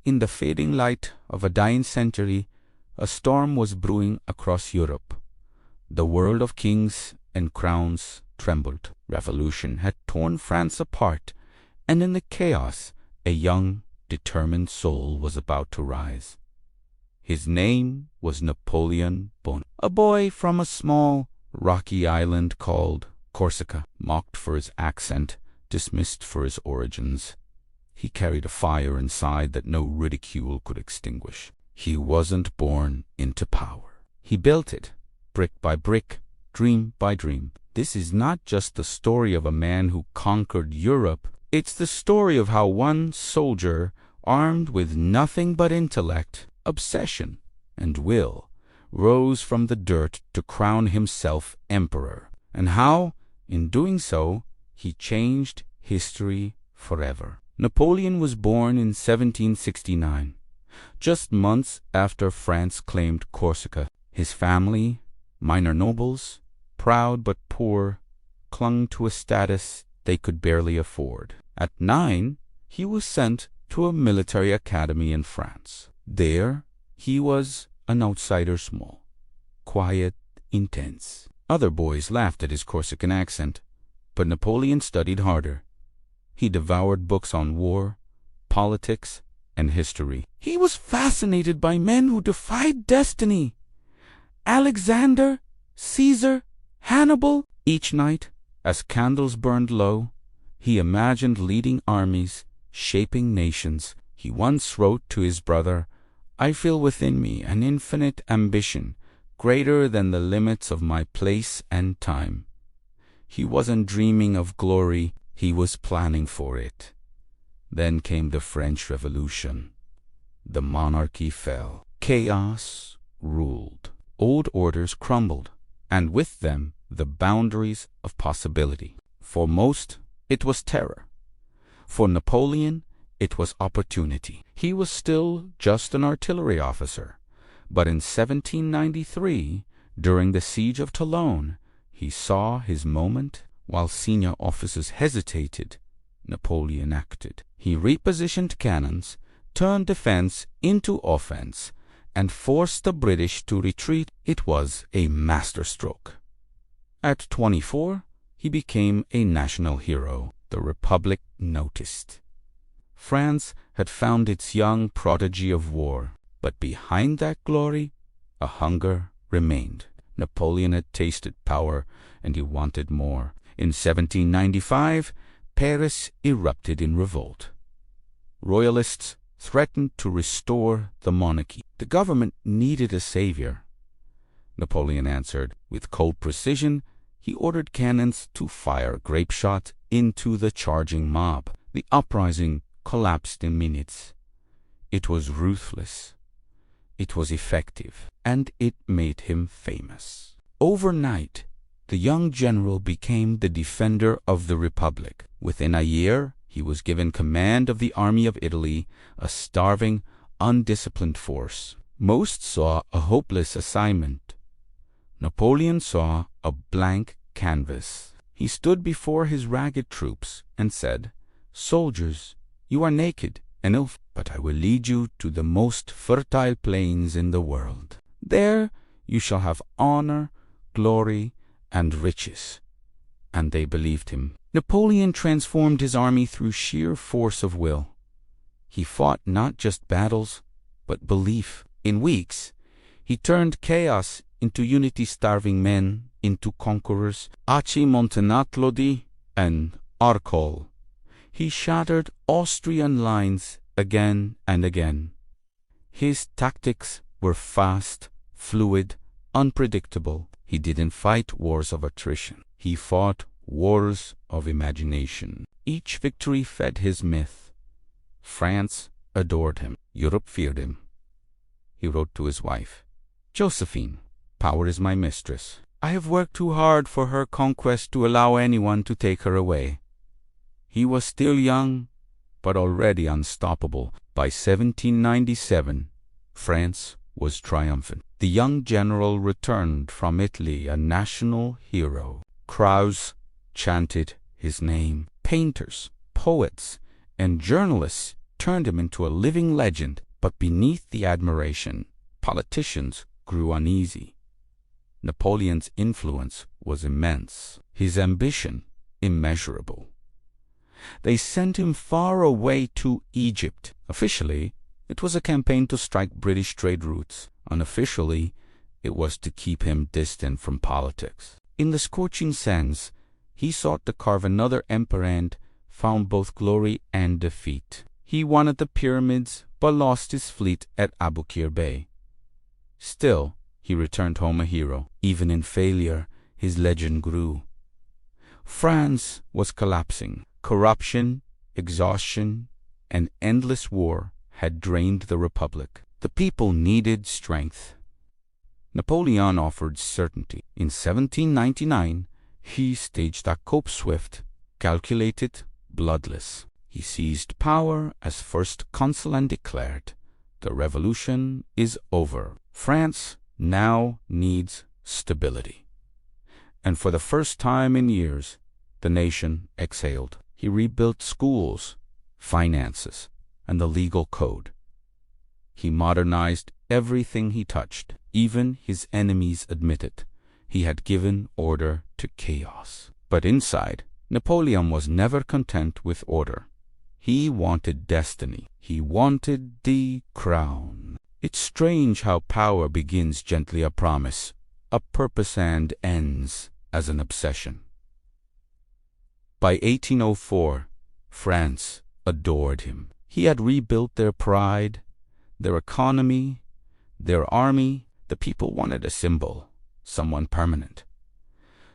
In the fading light of a dying century, a storm was brewing across Europe. The world of kings and crowns trembled. Revolution had torn France apart, and in the chaos, a young, determined soul was about to rise. His name was Napoleon Bonaparte, a boy from a small, rocky island called Corsica, mocked for his accent, dismissed for his origins. He carried a fire inside that no ridicule could extinguish. He wasn't born into power. He built it, brick by brick, dream by dream. This is not just the story of a man who conquered Europe. It's the story of how one soldier, armed with nothing but intellect, obsession, and will, rose from the dirt to crown himself emperor, and how, in doing so, he changed history forever. Napoleon was born in 1769, just months after France claimed Corsica. His family, minor nobles, proud but poor, clung to a status they could barely afford. At 9, he was sent to a military academy in France. There, he was an outsider small, quiet, intense. Other boys laughed at his Corsican accent, but Napoleon studied harder. He devoured books on war, politics, and history. He was fascinated by men who defied destiny. Alexander, Caesar, Hannibal. Each night, as candles burned low, he imagined leading armies, shaping nations. He once wrote to his brother, "I feel within me an infinite ambition, greater than the limits of my place and time." He wasn't dreaming of glory, he was planning for it. Then came the French Revolution. The monarchy fell. Chaos ruled. Old orders crumbled, and with them the boundaries of possibility. For most, it was terror. For Napoleon, it was opportunity. He was still just an artillery officer, but in 1793, during the Siege of Toulon, he saw his moment. While senior officers hesitated, Napoleon acted. He repositioned cannons, turned defense into offense, and forced the British to retreat. It was a masterstroke. At 24, he became a national hero. The Republic noticed. France had found its young prodigy of war, but behind that glory, a hunger remained. Napoleon had tasted power, and he wanted more. In 1795, Paris erupted in revolt. Royalists threatened to restore the monarchy. The government needed a savior. Napoleon answered. With cold precision, he ordered cannons to fire grape shot into the charging mob. The uprising collapsed in minutes. It was ruthless. It was effective, and it made him famous. Overnight, the young general became the defender of the Republic. Within a year, he was given command of the army of Italy, a starving, undisciplined force. Most saw a hopeless assignment. Napoleon saw a blank canvas. He stood before his ragged troops and said, "Soldiers, you are naked and ill, but I will lead you to the most fertile plains in the world. There you shall have honor, glory, and riches." And they believed him. Napoleon transformed his army through sheer force of will. He fought not just battles, but belief. In weeks, he turned chaos into unity, starving men into conquerors. Aci Montenatlodi and Arcole. He shattered Austrian lines again and again. His tactics were fast, fluid, unpredictable. He didn't fight wars of attrition. He fought wars of imagination. Each victory fed his myth. France adored him. Europe feared him. He wrote to his wife, "Josephine, power is my mistress. I have worked too hard for her conquest to allow anyone to take her away." He was still young, but already unstoppable. By 1797, France was triumphant. The young general returned from Italy a national hero. Crowds chanted his name. Painters, poets, and journalists turned him into a living legend. But beneath the admiration, politicians grew uneasy. Napoleon's influence was immense, his ambition immeasurable. They sent him far away to Egypt. Officially, it was a campaign to strike British trade routes. Unofficially, it was to keep him distant from politics. In the scorching sands, he sought to carve another emperor and found both glory and defeat. He wanted the pyramids, but lost his fleet at Aboukir Bay. Still, he returned home a hero. Even in failure, his legend grew. France was collapsing. Corruption, exhaustion, and endless war had drained the republic. The people needed strength. Napoleon offered certainty. In 1799, he staged a coup swift, calculated, bloodless. He seized power as first consul and declared, "The revolution is over. France now needs stability." And for the first time in years, the nation exhaled. He rebuilt schools, finances, and the legal code. He modernized everything he touched. Even his enemies admitted he had given order to chaos. But inside, Napoleon was never content with order. He wanted destiny. He wanted the crown. It's strange how power begins gently a promise, a purpose, and ends as an obsession. By 1804, France adored him. He had rebuilt their pride, their economy, their army. The people wanted a symbol, someone permanent.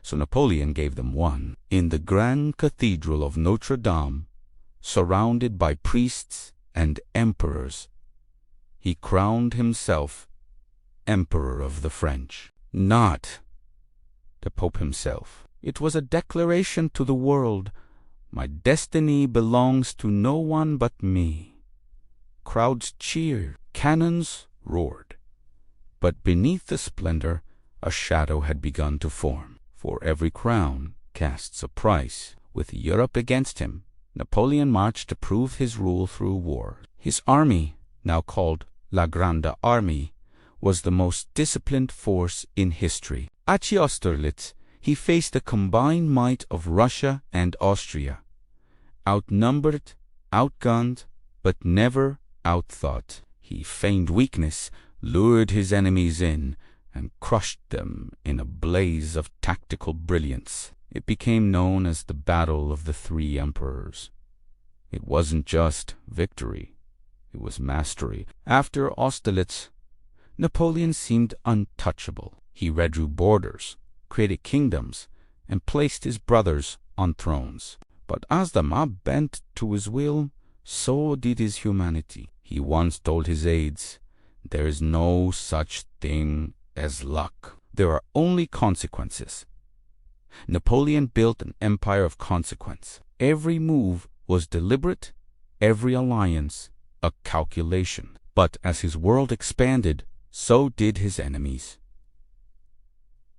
So Napoleon gave them one. In the grand cathedral of Notre Dame, surrounded by priests and emperors, he crowned himself Emperor of the French. Not the Pope himself. It was a declaration to the world, "My destiny belongs to no one but me." Crowds cheered, cannons roared. But beneath the splendor, a shadow had begun to form. For every crown casts a price. With Europe against him, Napoleon marched to prove his rule through war. His army, now called La Grande Armée, was the most disciplined force in history. At Austerlitz, he faced the combined might of Russia and Austria. Outnumbered, outgunned, but never outthought. He feigned weakness, lured his enemies in, and crushed them in a blaze of tactical brilliance. It became known as the Battle of the Three Emperors. It wasn't just victory, it was mastery. After Austerlitz, Napoleon seemed untouchable. He redrew borders, created kingdoms, and placed his brothers on thrones. But as the mob bent to his will, so did his humanity. He once told his aides, "There is no such thing as luck. There are only consequences." Napoleon built an empire of consequence. Every move was deliberate, every alliance a calculation. But as his world expanded, so did his enemies.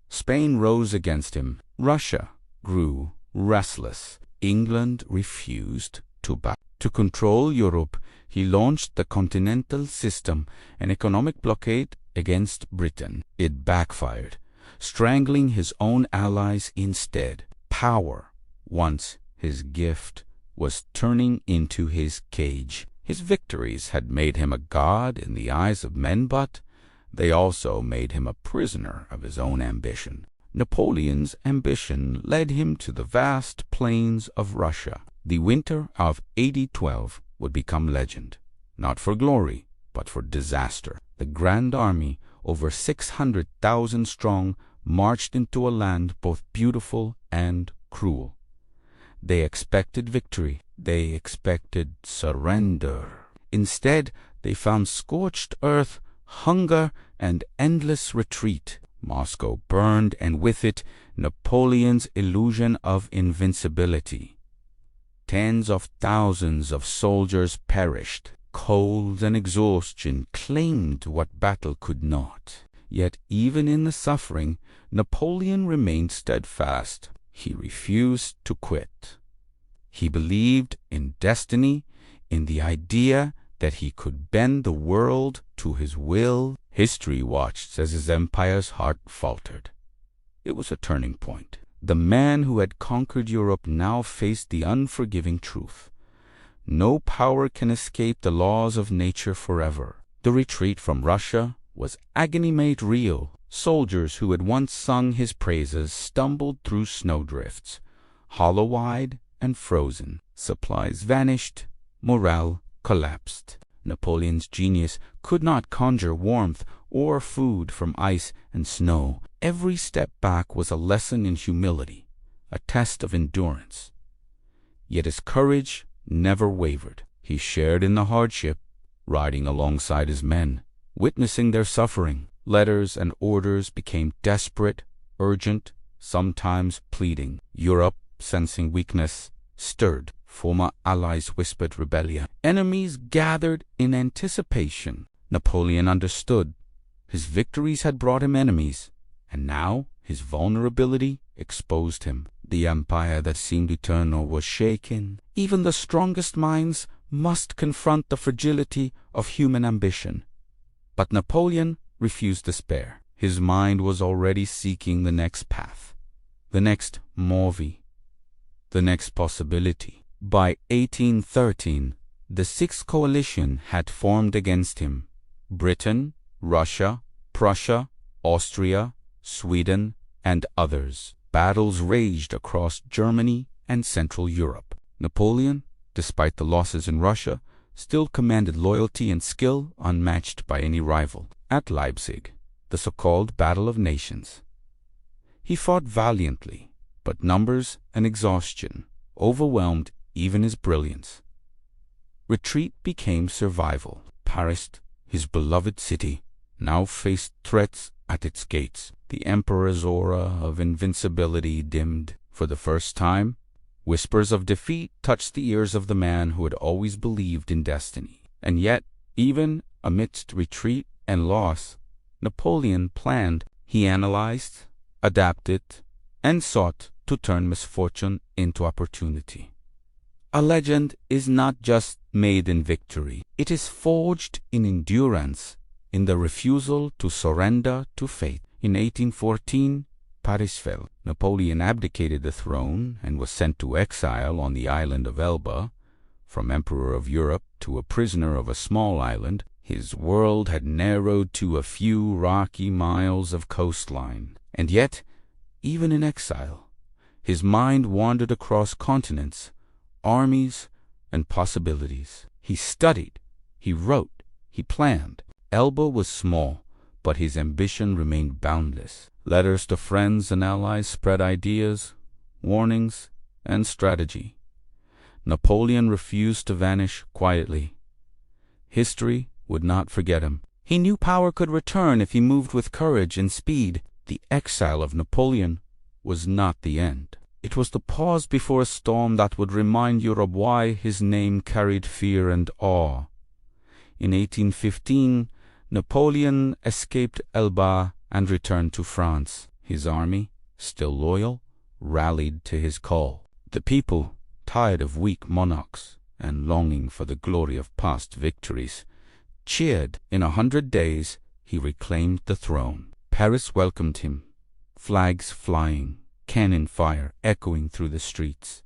Spain rose against him. Russia grew restless. England refused to back. To control Europe, he launched the Continental System, an economic blockade against Britain. It backfired, strangling his own allies instead. Power, once his gift, was turning into his cage. His victories had made him a god in the eyes of men, but they also made him a prisoner of his own ambition. Napoleon's ambition led him to the vast plains of Russia. The winter of 1812 would become legend, not for glory, but for disaster. The Grand Army, over 600,000 strong, marched into a land both beautiful and cruel. They expected victory. They expected surrender. Instead, they found scorched earth, hunger, and endless retreat. Moscow burned, and with it, Napoleon's illusion of invincibility. Tens of thousands of soldiers perished. Cold and exhaustion claimed what battle could not. Yet even in the suffering, Napoleon remained steadfast. He refused to quit. He believed in destiny, in the idea that he could bend the world to his will. History watched as his empire's heart faltered. It was a turning point. The man who had conquered Europe now faced the unforgiving truth. No power can escape the laws of nature forever. The retreat from Russia was agony made real. Soldiers who had once sung his praises stumbled through snowdrifts, hollow-eyed and frozen. Supplies vanished, morale collapsed. Napoleon's genius could not conjure warmth or food from ice and snow. Every step back was a lesson in humility, a test of endurance. Yet his courage never wavered. He shared in the hardship, riding alongside his men, witnessing their suffering. Letters and orders became desperate, urgent, sometimes pleading. Europe, sensing weakness, stirred. Former allies whispered rebellion. Enemies gathered in anticipation. Napoleon understood. His victories had brought him enemies, and now his vulnerability exposed him. The empire that seemed eternal was shaken. Even the strongest minds must confront the fragility of human ambition. But Napoleon refused despair. His mind was already seeking the next path, the next movie, the next possibility. By 1813, the Sixth Coalition had formed against him. Britain, Russia, Prussia, Austria, Sweden, and others. Battles raged across Germany and Central Europe. Napoleon, despite the losses in Russia, still commanded loyalty and skill unmatched by any rival. At Leipzig, the so-called Battle of Nations, he fought valiantly, but numbers and exhaustion overwhelmed even his brilliance. Retreat became survival. Paris, his beloved city, now faced threats at its gates. The emperor's aura of invincibility dimmed. For the first time, whispers of defeat touched the ears of the man who had always believed in destiny. And yet, even amidst retreat and loss, Napoleon planned. He analyzed, adapted, and sought to turn misfortune into opportunity. A legend is not just made in victory. It is forged in endurance, in the refusal to surrender to fate. In 1814, Paris fell. Napoleon abdicated the throne and was sent to exile on the island of Elba. From emperor of Europe to a prisoner of a small island, his world had narrowed to a few rocky miles of coastline. And yet, even in exile, his mind wandered across continents, armies, and possibilities. He studied, he wrote, he planned. Elba was small, but his ambition remained boundless. Letters to friends and allies spread ideas, warnings, and strategy. Napoleon refused to vanish quietly. History would not forget him. He knew power could return if he moved with courage and speed. The exile of Napoleon was not the end. It was the pause before a storm that would remind Europe why his name carried fear and awe. In 1815, Napoleon escaped Elba and returned to France. His army, still loyal, rallied to his call. The people, tired of weak monarchs and longing for the glory of past victories, cheered. In 100 days, he reclaimed the throne. Paris welcomed him, flags flying, cannon fire echoing through the streets.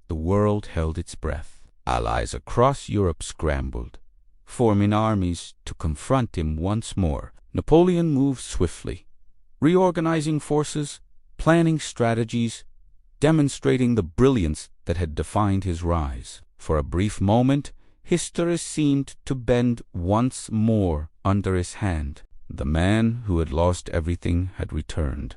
The world held its breath. Allies across Europe scrambled, forming armies to confront him once more. Napoleon moved swiftly, reorganizing forces, planning strategies, demonstrating the brilliance that had defined his rise. For a brief moment, history seemed to bend once more under his hand. The man who had lost everything had returned,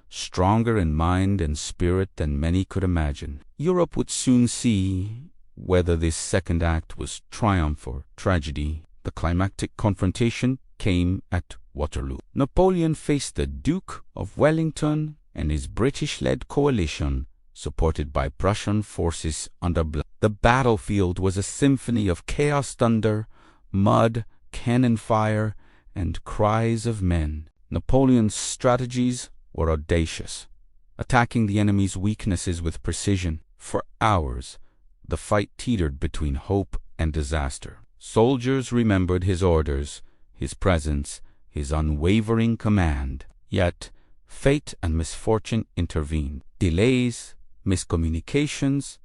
stronger in mind and spirit than many could imagine. Europe would soon see whether this second act was triumph or tragedy. The climactic confrontation came at Waterloo. Napoleon faced the Duke of Wellington and his British-led coalition, supported by Prussian forces under Blanc. The battlefield was a symphony of chaos, thunder, mud, cannon fire, and cries of men. Napoleon's strategies were audacious, attacking the enemy's weaknesses with precision. For hours, the fight teetered between hope and disaster. Soldiers remembered his orders, his presence, his unwavering command. Yet fate and misfortune intervened. Delays, miscommunications,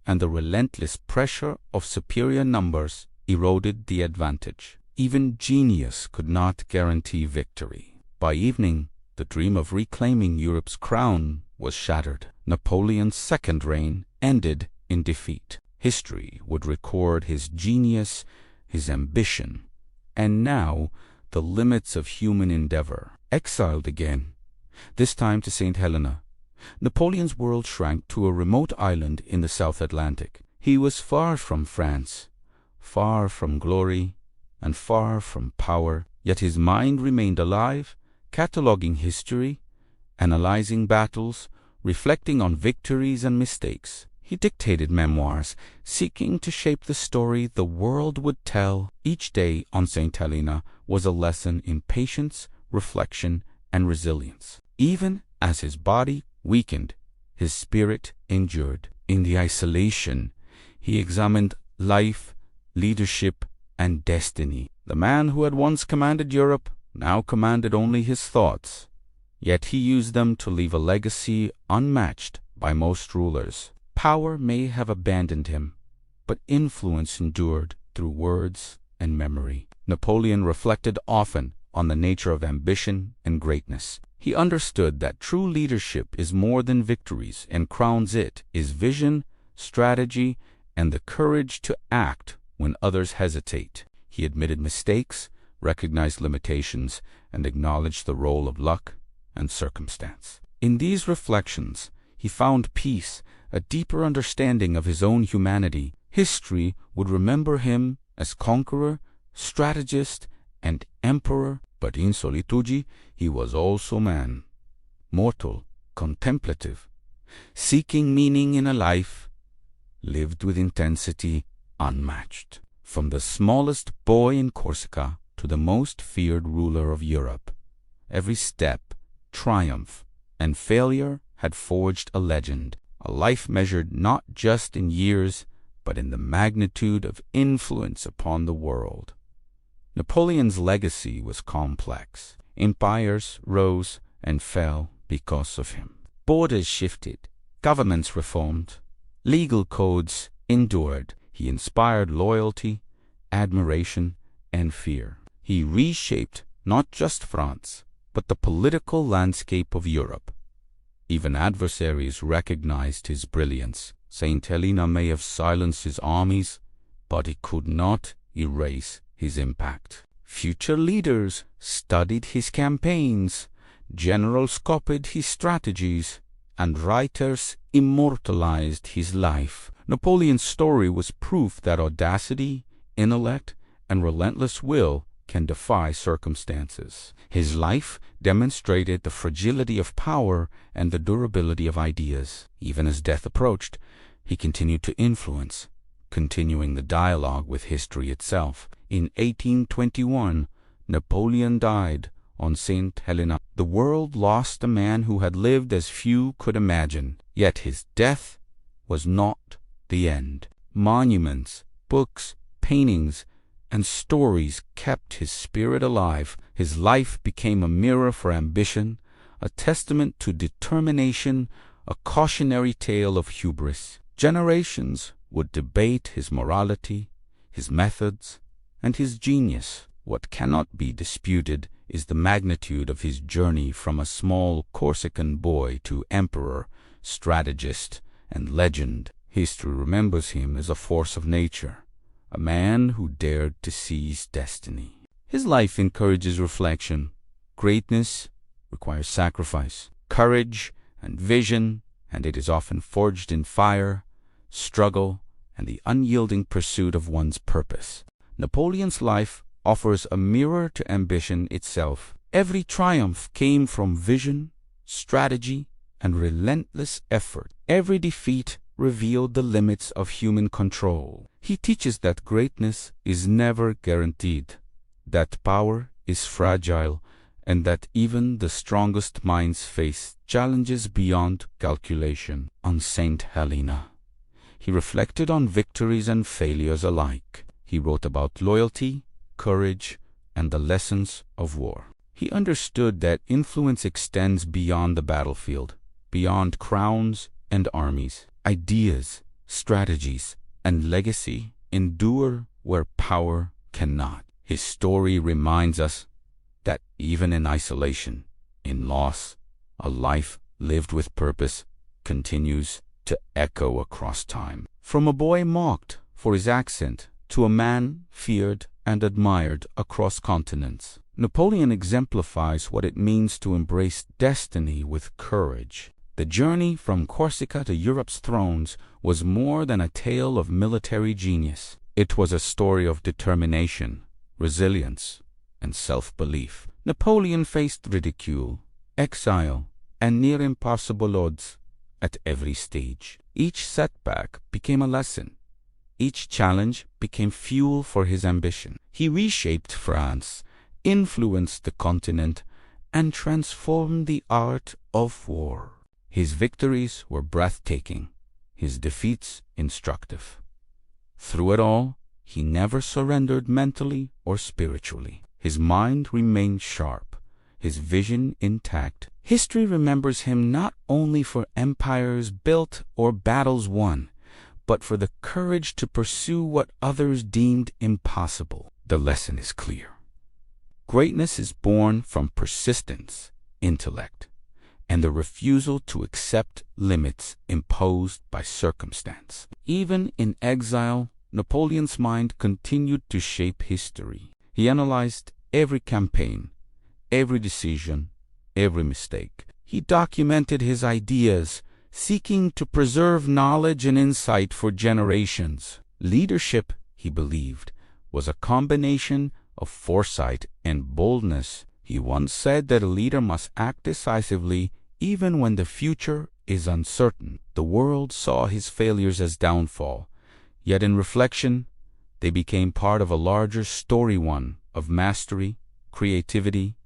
and the relentless pressure of superior numbers eroded the advantage. Even genius could not guarantee victory. By evening, the dream of reclaiming Europe's crown was shattered. Napoleon's second reign ended in defeat. History would record his genius, his ambition, and now the limits of human endeavor. Exiled again, this time to St. Helena, Napoleon's world shrank to a remote island in the South Atlantic. He was far from France, far from glory, and far from power, yet his mind remained alive, cataloguing history, analyzing battles, reflecting on victories and mistakes. He dictated memoirs, seeking to shape the story the world would tell. Each day on St. Helena was a lesson in patience, reflection, and resilience. Even as his body weakened, his spirit endured. In the isolation, he examined life, leadership, and destiny. The man who had once commanded Europe now commanded only his thoughts, yet he used them to leave a legacy unmatched by most rulers. Power may have abandoned him, but influence endured through words and memory. Napoleon reflected often on the nature of ambition and greatness. He understood that true leadership is more than victories, and crowns it is vision, strategy, and the courage to act when others hesitate. He admitted mistakes, recognized limitations, and acknowledged the role of luck and circumstance. In these reflections, he found peace, a deeper understanding of his own humanity. History would remember him as conqueror, strategist, and emperor, but in solitude he was also man, mortal, contemplative, seeking meaning in a life lived with intensity unmatched. From the smallest boy in Corsica to the most feared ruler of Europe, every step, triumph, and failure had forged a legend, a life measured not just in years, but in the magnitude of influence upon the world. Napoleon's legacy was complex. Empires rose and fell because of him. Borders shifted, governments reformed, legal codes endured. He inspired loyalty, admiration, and fear. He reshaped not just France, but the political landscape of Europe. Even adversaries recognized his brilliance. St. Helena may have silenced his armies, but it could not erase his impact. Future leaders studied his campaigns, generals copied his strategies, and writers immortalized his life. Napoleon's story was proof that audacity, intellect, and relentless will can defy circumstances. His life demonstrated the fragility of power and the durability of ideas. Even as death approached, he continued to influence, continuing the dialogue with history itself. In 1821, Napoleon died on St. Helena. The world lost a man who had lived as few could imagine. Yet his death was not the end. Monuments, books, paintings, and stories kept his spirit alive. His life became a mirror for ambition, a testament to determination, a cautionary tale of hubris. Generations would debate his morality, his methods, and his genius. What cannot be disputed is the magnitude of his journey from a small Corsican boy to emperor, strategist, and legend. History remembers him as a force of nature, a man who dared to seize destiny. His life encourages reflection. Greatness requires sacrifice, courage, and vision, and it is often forged in fire, struggle, and the unyielding pursuit of one's purpose. Napoleon's life offers a mirror to ambition itself. Every triumph came from vision, strategy, and relentless effort. Every defeat revealed the limits of human control. He teaches that greatness is never guaranteed, that power is fragile, and that even the strongest minds face challenges beyond calculation. On St. Helena, he reflected on victories and failures alike. He wrote about loyalty, courage, and the lessons of war. He understood that influence extends beyond the battlefield, beyond crowns and armies. Ideas, strategies, and legacy endure where power cannot. His story reminds us that even in isolation, in loss, a life lived with purpose continues to echo across time. From a boy mocked for his accent to a man feared and admired across continents, Napoleon exemplifies what it means to embrace destiny with courage. The journey from Corsica to Europe's thrones was more than a tale of military genius. It was a story of determination, resilience, and self-belief. Napoleon faced ridicule, exile, and near impossible odds at every stage. Each setback became a lesson. Each challenge became fuel for his ambition. He reshaped France, influenced the continent, and transformed the art of war. His victories were breathtaking, his defeats instructive. Through it all, he never surrendered mentally or spiritually. His mind remained sharp, his vision intact. History remembers him not only for empires built or battles won, but for the courage to pursue what others deemed impossible. The lesson is clear. Greatness is born from persistence, intellect, and the refusal to accept limits imposed by circumstance. Even in exile, Napoleon's mind continued to shape history. He analyzed every campaign, every decision, every mistake. He documented his ideas, seeking to preserve knowledge and insight for generations. Leadership, he believed, was a combination of foresight and boldness. He once said that a leader must act decisively even when the future is uncertain. The world saw his failures as downfall, yet in reflection, they became part of a larger story, one of mastery, creativity,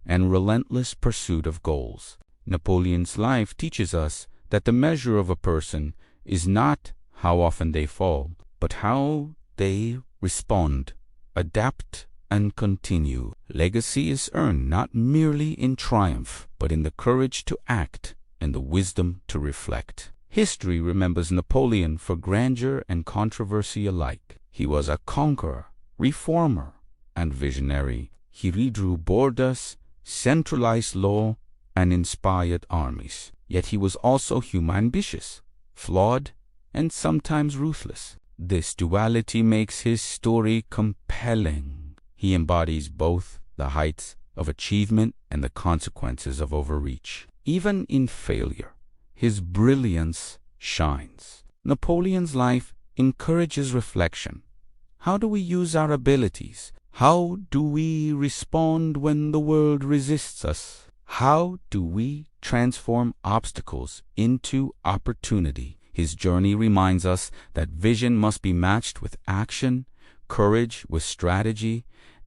and relentless pursuit of goals. Napoleon's life teaches us that the measure of a person is not how often they fall, but how they respond, adapt, and continue. Legacy is earned not merely in triumph, but in the courage to act and the wisdom to reflect. History remembers Napoleon for grandeur and controversy alike. He was a conqueror, reformer, and visionary. He redrew borders, centralized law, and inspired armies. Yet he was also ambitious, flawed, and sometimes ruthless. This duality makes his story compelling. He embodies both the heights of achievement and the consequences of overreach. Even in failure, his brilliance shines. Napoleon's life encourages reflection. How do we use our abilities? How do we respond when the world resists us? How do we transform obstacles into opportunity? His journey reminds us that vision must be matched with action, courage with strategy,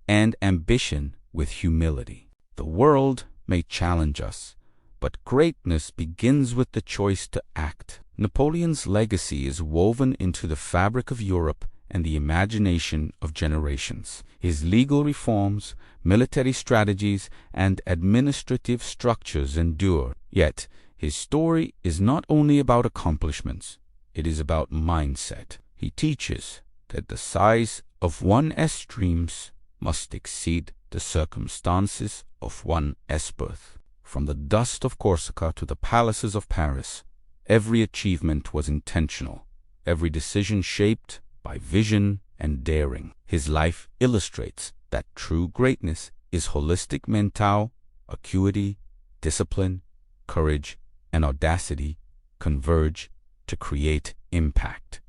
and ambition with humility. The world may challenge us, but greatness begins with the choice to act. Napoleon's legacy is woven into the fabric of Europe and the imagination of generations. His legal reforms, military strategies, and administrative structures endure. Yet, his story is not only about accomplishments, it is about mindset. He teaches that the size of one S-dreams must exceed the circumstances of one S-birth. From the dust of Corsica to the palaces of Paris, every achievement was intentional, every decision shaped by vision and daring. His life illustrates that true greatness is holistic. Mental acuity, discipline, courage, and audacity converge to create impact.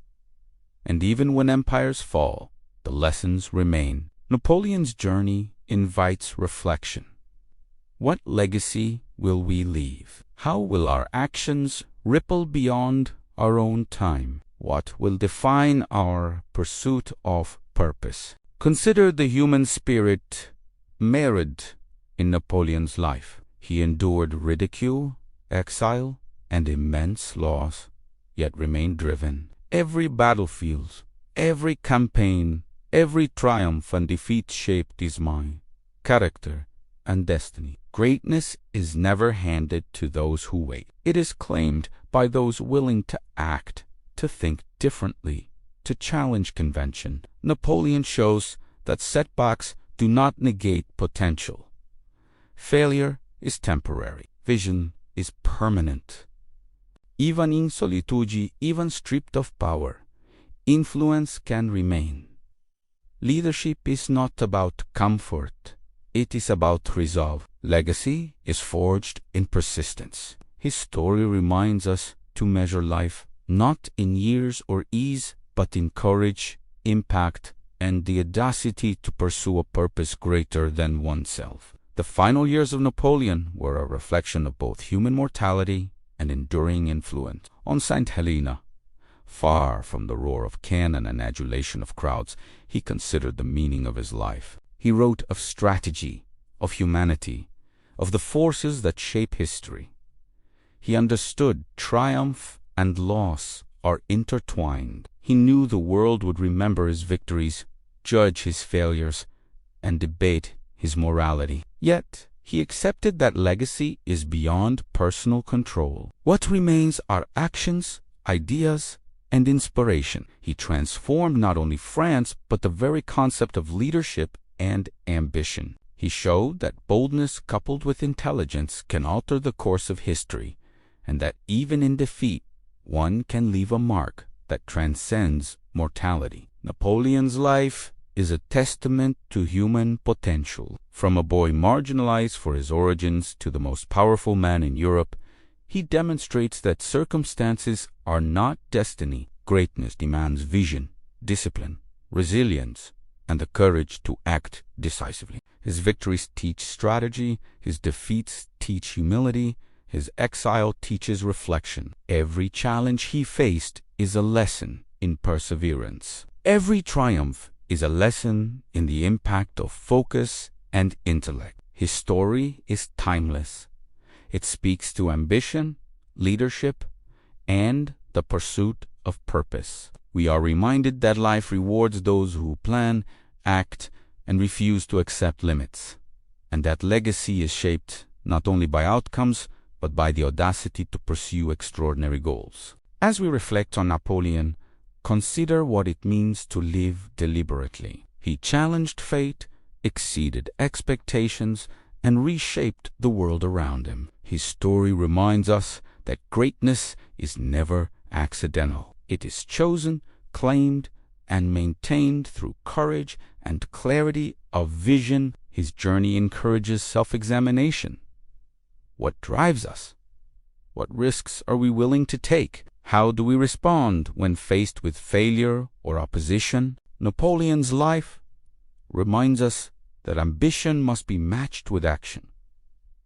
And even when empires fall, the lessons remain. Napoleon's journey invites reflection. What legacy will we leave? How will our actions ripple beyond our own time? What will define our pursuit of purpose? Consider the human spirit mirrored in Napoleon's life. He endured ridicule, exile, and immense loss, yet remained driven. Every battlefield, every campaign, Every triumph and defeat shaped his mind, character, and destiny. Greatness is never handed to those who wait. It is claimed by those willing to act, to think differently, to challenge convention. Napoleon shows that setbacks do not negate potential. Failure is temporary. Vision is permanent. Even in solitude, even stripped of power, influence can remain. Leadership is not about comfort. It is about resolve. Legacy is forged in persistence. His story reminds us to measure life not in years or ease, but in courage, impact, and the audacity to pursue a purpose greater than oneself. The final years of Napoleon were a reflection of both human mortality and enduring influence. On St. Helena, far from the roar of cannon and adulation of crowds, he considered the meaning of his life. He wrote of strategy, of humanity, of the forces that shape history. He understood triumph and loss are intertwined. He knew the world would remember his victories, judge his failures, and debate his morality. Yet, he accepted that legacy is beyond personal control. What remains are actions, ideas, and inspiration. He transformed not only France, but the very concept of leadership and ambition. He showed that boldness coupled with intelligence can alter the course of history, and that even in defeat, one can leave a mark that transcends mortality. Napoleon's life is a testament to human potential. From a boy marginalized for his origins to the most powerful man in Europe, he demonstrates that circumstances are not destiny. Greatness demands vision, discipline, resilience, and the courage to act decisively. His victories teach strategy, his defeats teach humility, his exile teaches reflection. Every challenge he faced is a lesson in perseverance. Every triumph is a lesson in the impact of focus and intellect. His story is timeless. It speaks to ambition, leadership, and the pursuit of purpose. We are reminded that life rewards those who plan, act, and refuse to accept limits, and that legacy is shaped not only by outcomes, but by the audacity to pursue extraordinary goals. As we reflect on Napoleon, consider what it means to live deliberately. He challenged fate, exceeded expectations, and reshaped the world around him. His story reminds us that greatness is never accidental. It is chosen, claimed, and maintained through courage and clarity of vision. His journey encourages self-examination. What drives us? What risks are we willing to take? How do we respond when faced with failure or opposition? Napoleon's life reminds us that ambition must be matched with action,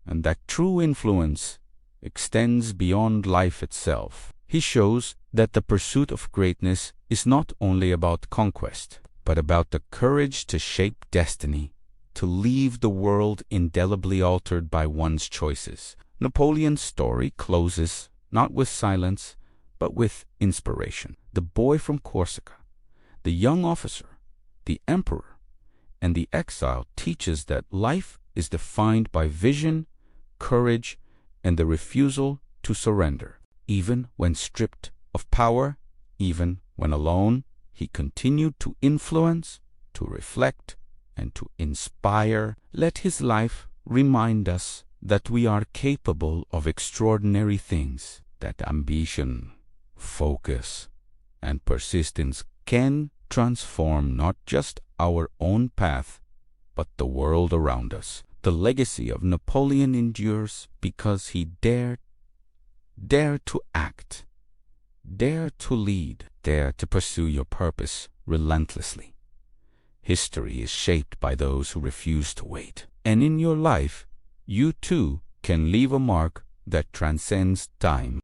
and that true influence extends beyond life itself. He shows that the pursuit of greatness is not only about conquest, but about the courage to shape destiny, to leave the world indelibly altered by one's choices. Napoleon's story closes not with silence, but with inspiration. The boy from Corsica, the young officer, the emperor, and the exile teaches that life is defined by vision, courage, and the refusal to surrender. Even when stripped of power, even when alone, he continued to influence, to reflect, and to inspire. Let his life remind us that we are capable of extraordinary things, that ambition, focus, and persistence can transform not just our own path, but the world around us. The legacy of Napoleon endures because he dared to act, dare to lead, dare to pursue your purpose relentlessly. History is shaped by those who refuse to wait. And in your life, you too can leave a mark that transcends time.